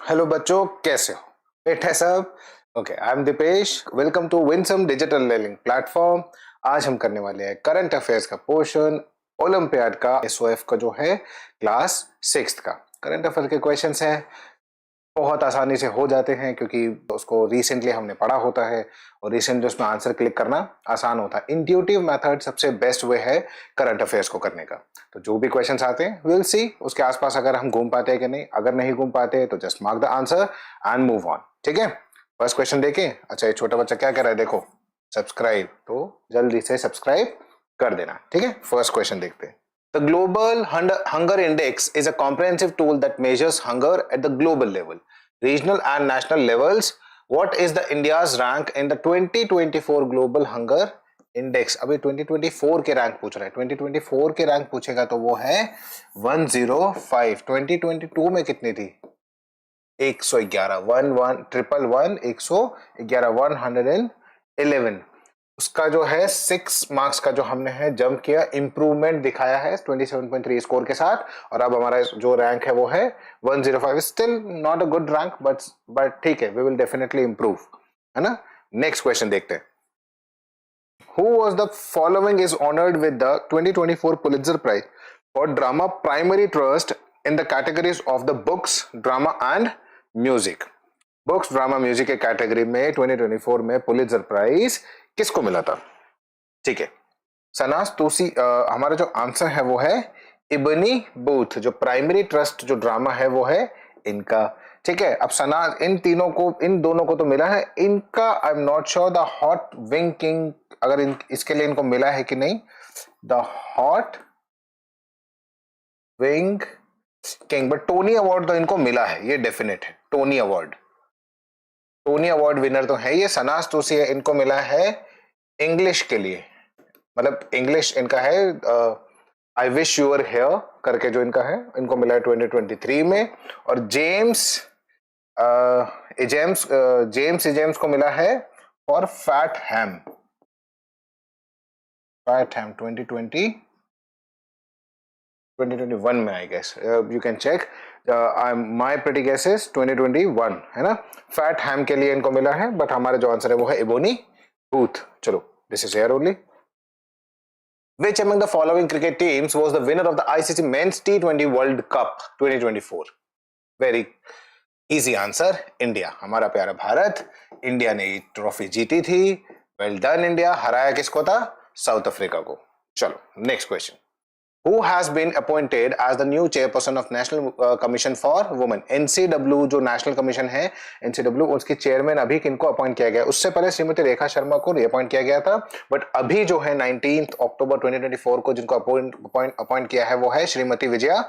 Hello बच्चों, कैसे हो? बेटा सब okay. I am Dipesh, welcome to Winsome digital learning platform. आज हम करने वाले हैं करंट अफेयर्स का पोर्शन, ओलंपियाड का एसओएफ का जो है क्लास 6 का करंट अफेयर के क्वेश्चंस हैं। बहुत आसानी से हो जाते हैं क्योंकि उसको रिसेंटली हमने पढ़ा होता है और रिसेंटली उसमें आंसर क्लिक करना आसान होता है। इंट्यूटिव मेथड सबसे बेस्ट वे है करंट अफेयर्स को करने का। तो जो भी क्वेश्चंस आते हैं विल सी उसके आसपास अगर हम घूम पाते हैं कि नहीं। अगर नहीं घूम पाते तो just mark the answer and move on. ठीक है, फर्स्ट क्वेश्चन देखें। अच्छा, ये छोटा बच्चा क्या कर रहा है, देखो सब्सक्राइब, तो जल्दी से सब्सक्राइब कर देना। ठीक है, फर्स्ट क्वेश्चन देखते हैं। The Global Hunger Index is a comprehensive tool that measures hunger at the global level, regional and national levels. What is the India's rank in the 2024 Global Hunger Index? अभी 2024 के rank पूछ रहा है। 2024 के rank पूछेगा तो वो है 105। 2022 में कितनी थी? 111, 111, उसका जो है 6 मार्क्स का जो हमने है जंप किया, इंप्रूवमेंट दिखाया है 27.3 स्कोर के साथ। और अब हमारा जो रैंक है वो है 105। Still not a good rank but ठीक है, वी विल डेफिनेटली इंप्रूव, है ना। नेक्स्ट क्वेश्चन देखते हैं। Who was the following is honored with the 2024 Pulitzer Prize for Drama Primary Trust in the categories of the books, drama and music? Books, drama, music के category में 2024 में Pulitzer prize किसको मिला था? ठीक है, सनाज तूसी। हमारा जो आंसर है वो है इबनी बूथ। जो प्राइमरी ट्रस्ट जो ड्रामा है वो है इनका। ठीक है, अब सनाज इन तीनों को, इन दोनों को तो मिला है। इनका I am not sure the hot wing king, अगर इसके लिए इनको मिला है कि नहीं। The hot wing king, but Tony award तो इनको मिला है, ये डेफिनेट है। Tony award, Tony award winner तो है ये। सनाज तूसी है, इनको मिला है इंग्लिश के लिए, मतलब इंग्लिश इनका है आई विश यूर हेयर करके जो इनका है, इनको मिला है 2023 में। और जेम्स को मिला है फॉर फैट हैम 2021 में, I guess you can check. My pretty guess is 2021, है ना। फैट हैम के लिए इनको मिला है, बट हमारा जो आंसर है वो है इबोनी बूथ। चलो, this is here only. Which among the following cricket teams was the winner of the ICC Men's T20 World Cup 2024? Very easy answer, India। हमारा प्यारा भारत, इंडिया ने ट्रॉफी जीती थी। Well done India. हराया किसको था? South Africa को। चलो next question. Who has been appointed as the new chairperson of National Commission for Women? NCW जो नेशनल कमीशन है, NCW उसके चेयरमैन अभी किनको अपॉइंट किया गया? उससे पहले श्रीमती रेखा शर्मा को अपॉइंट किया गया था, बट अभी जो है 19 अक्टूबर 2024 को जिनको अपॉइंट किया है वो है श्रीमती विजया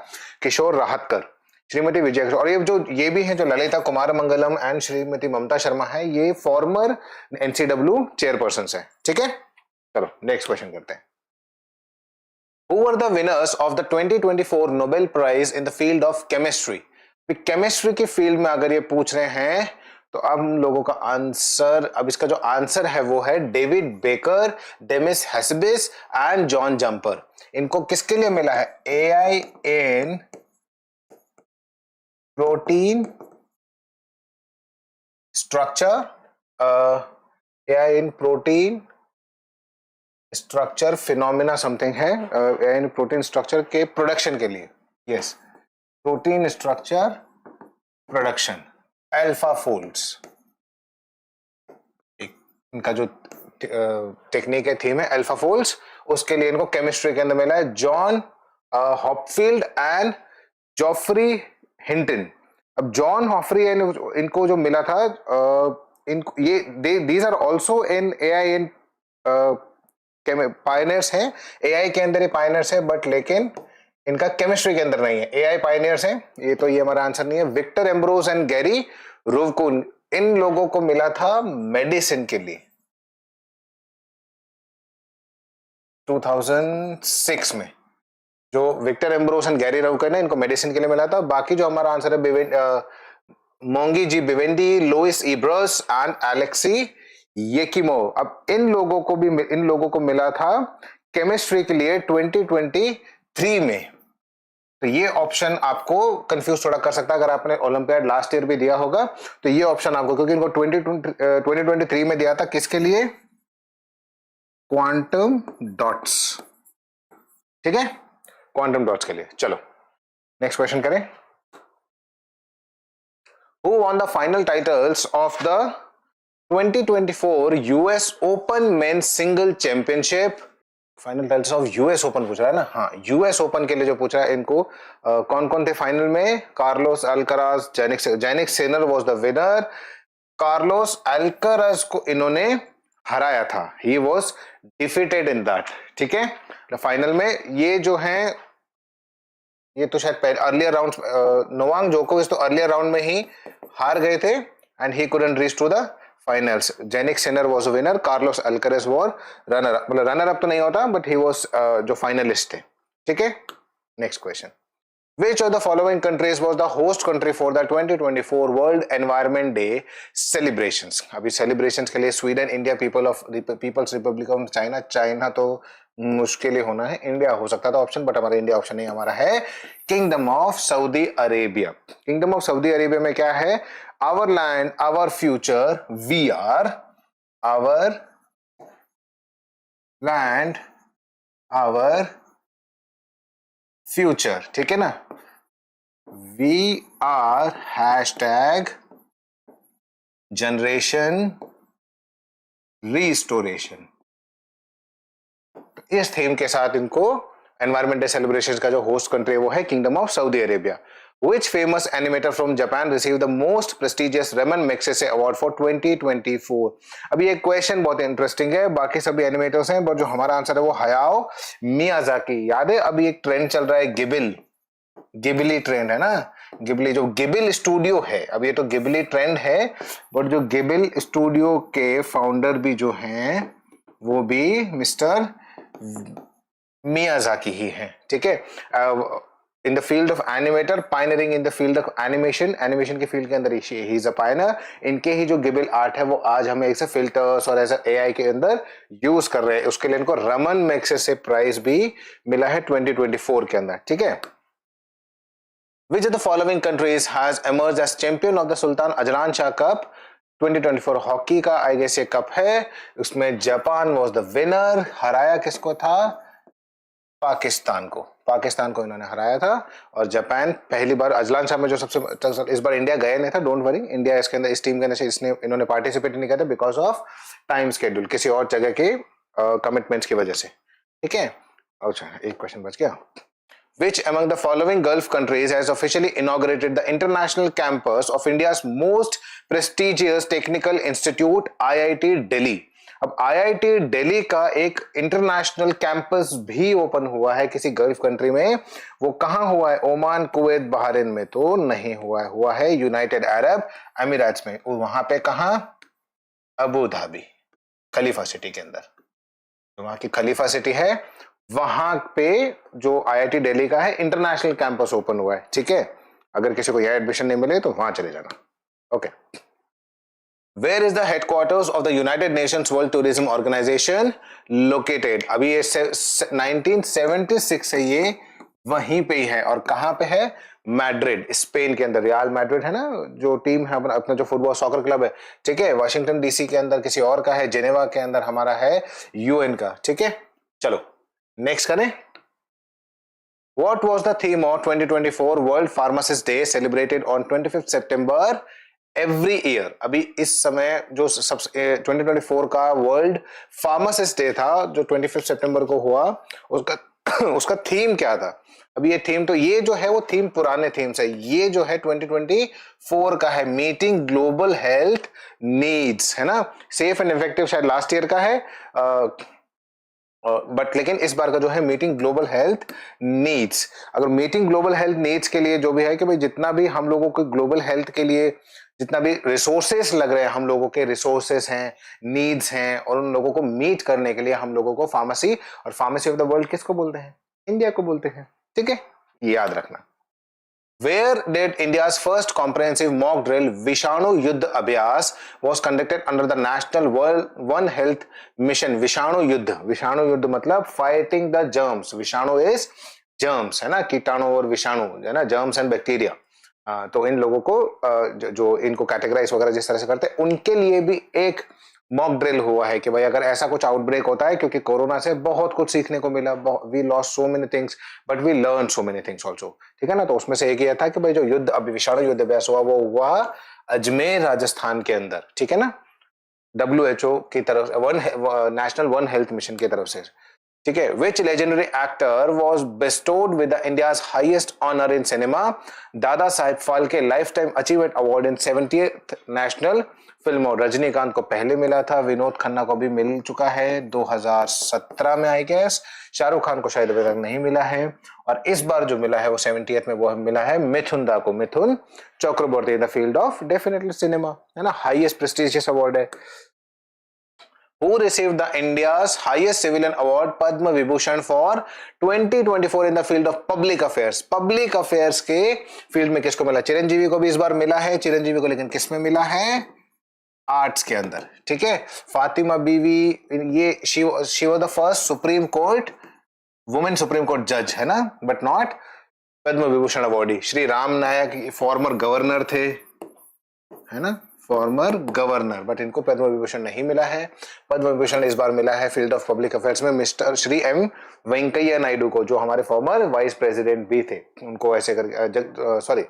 किशोर राहतकर। श्रीमती विजया किशोर, और ये भी है जो ललिता कुमार मंगलम एंड श्रीमती ममता शर्मा है, ये फॉर्मर NCW चेयरपर्सन है। ठीक है, चलो नेक्स्ट क्वेश्चन करते हैं। Who were the winners of the 2024 Nobel Prize in the field of chemistry? Chemistry की फील्ड में अगर ये पूछ रहे हैं तो अब हम लोगों का आंसर, अब इसका जो आंसर है वो है David Baker, Demis Hassabis and John Jumper. इनको किसके लिए मिला है? AI in protein structure, AI in protein structure phenomena something है, इन प्रोटीन स्ट्रक्चर के प्रोडक्शन के लिए। Yes, protein structure production, AlphaFolds, इनका जो टेक्निक है, थीम है अल्फा फोल्ड्स, उसके लिए इनको केमिस्ट्री के अंदर मिला है। John Hopfield and Geoffrey Hinton. अब जॉन हॉफरी इनको जो मिला था, इनको ये these are also in AI in pioneers हैं। एआई के अंदर ही पायनियर्स है, बट लेकिन इनका केमिस्ट्री के अंदर नहीं है। एआई पायनियर्स हैं ये, तो ये हमारा आंसर नहीं है। Victor Ambros and Gary Ruvkun, इन लोगों को मिला था मेडिसिन के लिए 2006 में। जो Victor Ambros and Gary Ruvkun है, इनको मेडिसिन के लिए मिला था। बाकी जो हमारा आंसर है मोंगी जी बिवेंडी, लोइस इब्रस एंड एलेक्सी येकिमोव। अब इन लोगों को मिला था केमिस्ट्री के लिए 2023 में। तो ये ऑप्शन आपको कंफ्यूज थोड़ा कर सकता है। अगर आपने ओलंपियाड लास्ट ईयर भी दिया होगा तो ये ऑप्शन आपको, क्योंकि इनको 2023 में दिया था किसके लिए, क्वांटम डॉट्स, ठीक है, क्वांटम डॉट्स के लिए। चलो नेक्स्ट क्वेश्चन करें। Who won the final titles of the 2024 US open men's single championship. Final titles of US open पूछ रहा है ना, हाँ यूएस ओपन के लिए जो पूछ रहा है इनको, कौन कौन थे फाइनल में, Carlos Alcaraz, Jannik Sinner was the winner. Carlos Alcaraz को इन्होंने हराया था, he was defeated in that, ठीक है। फाइनल में ये जो है, ये तो शायद पहले अर्लियर राउंड, नोवाक जोकोविच तो अर्लियर राउंड में ही हार गए थे and he couldn't reach to the finals. Jannik Sinner was a winner, Carlos Alcaraz was runner up, मतलब रनर अप तो नहीं होता बट ही वाज जो फाइनलिस्ट थे, ठीक है। Next question, Which of the following countries was the host country for the 2024 World Environment Day celebrations? अभी celebrations के लिए Sweden, India, People's Republic of China, China तो मुश्किल ही होना है, इंडिया हो सकता था ऑप्शन, बट हमारा इंडिया ऑप्शन नहीं, हमारा है kingdom of Saudi Arabia. Kingdom of Saudi Arabia में क्या है, our land our future, we are our land our future, ठीक है ना, we are hashtag generation restoration. इस थीम के साथ इनको एनवायरमेंट डे सेलिब्रेशन का जो होस्ट कंट्री है वो है kingdom of Saudi Arabia. Which famous animator from Japan received the most prestigious Raman Magsaysay Award for 2024? अभी एक क्वेश्चन बहुत इंटरेस्टिंग है, बाकी सभी एनिमेटर्स हैं बट जो हमारा आंसर है वो हयाओ मियाजाकी। याद है अभी एक ट्रेंड चल रहा है गिबली ट्रेंड है ना, गिबली जो गिबिल स्टूडियो है, अब ये तो गिबली ट्रेंड है बट जो गिबिल स्टूडियो के फाउंडर भी जो हैं वो भी मिस्टर मियाजाकी ही हैं, ठीक है। In the field of animator, pioneering in the field of animation, animation के फील्ड के अंदर ही इज अ पायनर। इनके ही जो गिबिल आर्ट है वो आज हमें ऐसे फिल्टर्स और ऐसा एआई के अंदर यूज कर रहे हैं, उसके लिए इनको रमन मैग्सेसे प्राइज भी मिला है 2024 के अंदर, ठीक है। Which of the following countries has emerged as champion of the Sultan Ajlan Shah Cup 2024? Hockey का आई गेस ये कप है, उसमें जापान वाज द विनर, हराया किसको था, पाकिस्तान को इन्होंने हराया था। और जापान पहली बार अजलान शाह में जो सबसे, इस बार इंडिया गया नहीं था, डोंट वरी, इंडिया इसके अंदर इस टीम के अंदर इन्होंने पार्टिसिपेट नहीं किया था बिकॉज ऑफ टाइम शेड्यूल, किसी और जगह के कमिटमेंट्स की वजह से, ठीक है। अच्छा एक क्वेश्चन बच गया। Which among the following Gulf countries has officially inaugurated the international campus of India's most prestigious technical institute, IIT Delhi? अब IIT दिल्ली का एक इंटरनेशनल कैंपस भी ओपन हुआ है किसी गल्फ कंट्री में, वो कहां हुआ है, ओमान, कुवैत, बहरीन में तो नहीं हुआ है यूनाइटेड अरब अमीरात में। वहां पे कहां, अबू धाबी, खलीफा सिटी के अंदर, तो वहां की खलीफा सिटी है, वहां पे जो IIT दिल्ली का है इंटरनेशनल कैंपस ओपन हुआ है, ठीक है। अगर किसी को यह एडमिशन नहीं मिले तो वहां चले जाना, okay. Where is the headquarters of the United Nations World Tourism Organization located? अभी ये 1976 से ये वहीं पे ही है, और कहां पे है, मैड्रिड, स्पेन के अंदर। रियल मैड्रिड है ना जो टीम है, अपना जो फुटबॉल सॉकर क्लब है, ठीक है। वाशिंगटन DC के अंदर किसी और का है, जेनेवा के अंदर हमारा है UN का, ठीक है। चलो नेक्स्ट करें। What was the theme of 2024 World Pharmacist Day celebrated on 25th September every year? अभी इस समय जो 2024 का वर्ल्ड फार्मासिस्ट डे था जो 25 सितंबर को हुआ, उसका थीम क्या था? अभी ये थीम, तो ये जो है वो थीम पुराने थीम से, ये जो है 2024 का है, मीटिंग ग्लोबल हेल्थ नीड्स, है ना। सेफ एंड इफेक्टिव शायद लास्ट ईयर का है, बट लेकिन इस बार का जो है मीटिंग ग्लोबल हेल्थ नीड्स। अगर मीटिंग ग्लोबल हेल्थ नीड्स के लिए जो भी है कि भाई जितना भी हम लोगों को ग्लोबल हेल्थ के लिए जितना भी रिसोर्सेस लग रहे हैं, हम लोगों के रिसोर्सेस हैं, नीड्स हैं, और उन लोगों को मीट करने के लिए हम लोगों को फार्मेसी, और फार्मेसी ऑफ द वर्ल्ड किसको बोलते हैं, इंडिया को बोलते हैं, ठीक है, याद रखना। Where did India's first comprehensive mock drill विषाणु युद्ध अभ्यास was conducted under the National One Health Mission? विषाणु युद्ध मतलब fighting the germs, विषाणु is जर्म्स है ना, कीटाणु और विषाणु है ना, जर्म्स एंड बैक्टीरिया, तो इन लोगों को जो इनको कैटेगराइज वगैरह जिस तरह से करते हैं, उनके लिए भी एक मॉक ड्रिल हुआ है कि भाई अगर ऐसा कुछ आउटब्रेक होता है, क्योंकि कोरोना से बहुत कुछ सीखने को मिला, we lost so many things but we learn so many things also, ठीक है ना। तो उसमें से एक ये था कि भाई जो युद्ध अभी विषाणु युद्ध अभ्यास हुआ वो हुआ अजमेर राजस्थान के अंदर, ठीक है ना, WHO की तरफ, नेशनल वन हेल्थ मिशन की तरफ से, ठीक है। Which legendary actor was bestowed with the India's highest honour in cinema, Dada Saheb Phalke lifetime achievement award in 70th national film. और रजनीकांत को पहले मिला था, विनोद खन्ना को भी मिल चुका है 2017 में आई गेस, शाहरुख खान को शायद अभी तक नहीं मिला है, और इस बार जो मिला है वो 70th में वो मिला है मिथुन दा को, Mithun Chakraborty in the field of definitely cinema, है ना, हाईएस्ट प्रेस्टिजियस अवार्ड है। Who received the India's highest civilian award Padma Vibhushan for 2024 in the field of public affairs? Public affairs के फील्ड में किसको मिला? चिरंजीवी को भी इस बार मिला है, चिरंजीवी को, लेकिन किस में मिला है? आर्ट्स के अंदर, ठीक है। फातिमा बीवी, ये she was the first supreme court women supreme court जज, है ना, but not Padma Vibhushan awardee. Shri Ram Nayak former governor थे, है ना, फॉर्मर गवर्नर, बट इनको पद्म विभूषण नहीं मिला है। पद्म विभूषण इस बार मिला है फील्ड ऑफ पब्लिक अफेयर्स में मिस्टर श्री एम वेंकैया नायडू को, जो हमारे फॉर्मर वाइस प्रेसिडेंट भी थे, उनको ऐसे कर, सॉरी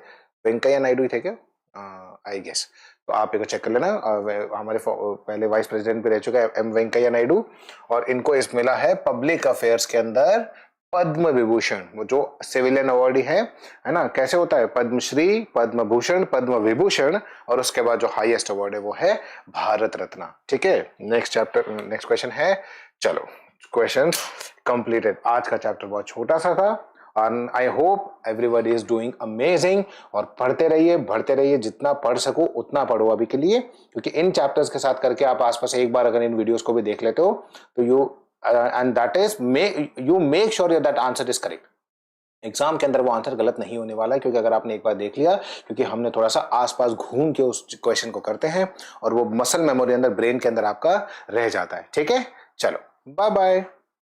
वेंकैया नायडू ही थे क्या, आई गेस, तो आप एक चेक कर लेना, हमारे पहले वाइस प्रेसिडेंट भी रह चुका है एम वेंकैया नायडू, और इनको इस मिला है पब्लिक अफेयर्स के अंदर पद्म विभूषण, वो जो सिविलियन अवार्ड है ना, कैसे होता है, पद्मश्री, पद्म भूषण, पद्म विभूषण, और उसके बाद जो हाईएस्ट अवार्ड है वो है भारत रत्न, ठीक है। नेक्स्ट चैप्टर, नेक्स्ट क्वेश्चन है, चलो क्वेश्चन कंप्लीटेड। आज का चैप्टर बहुत छोटा सा था, और I hope everybody is doing amazing, और पढ़ते रहिए, बढ़ते रहिए, जितना पढ़ सको उतना पढ़ो अभी के लिए, क्योंकि इन चैप्टर्स के साथ करके आप आसपास एक बार अगर इन वीडियोस को भी देख लेते हो तो you and that is you make sure that answer is correct। Exam के अंदर वो आंसर गलत नहीं होने वाला है, क्योंकि अगर आपने एक बार देख लिया, क्योंकि हमने थोड़ा सा आसपास घूम के उस क्वेश्चन को करते हैं, और वो मसल मेमोरी अंदर, ब्रेन के अंदर आपका रह जाता है, ठीक है। चलो बाय बाय।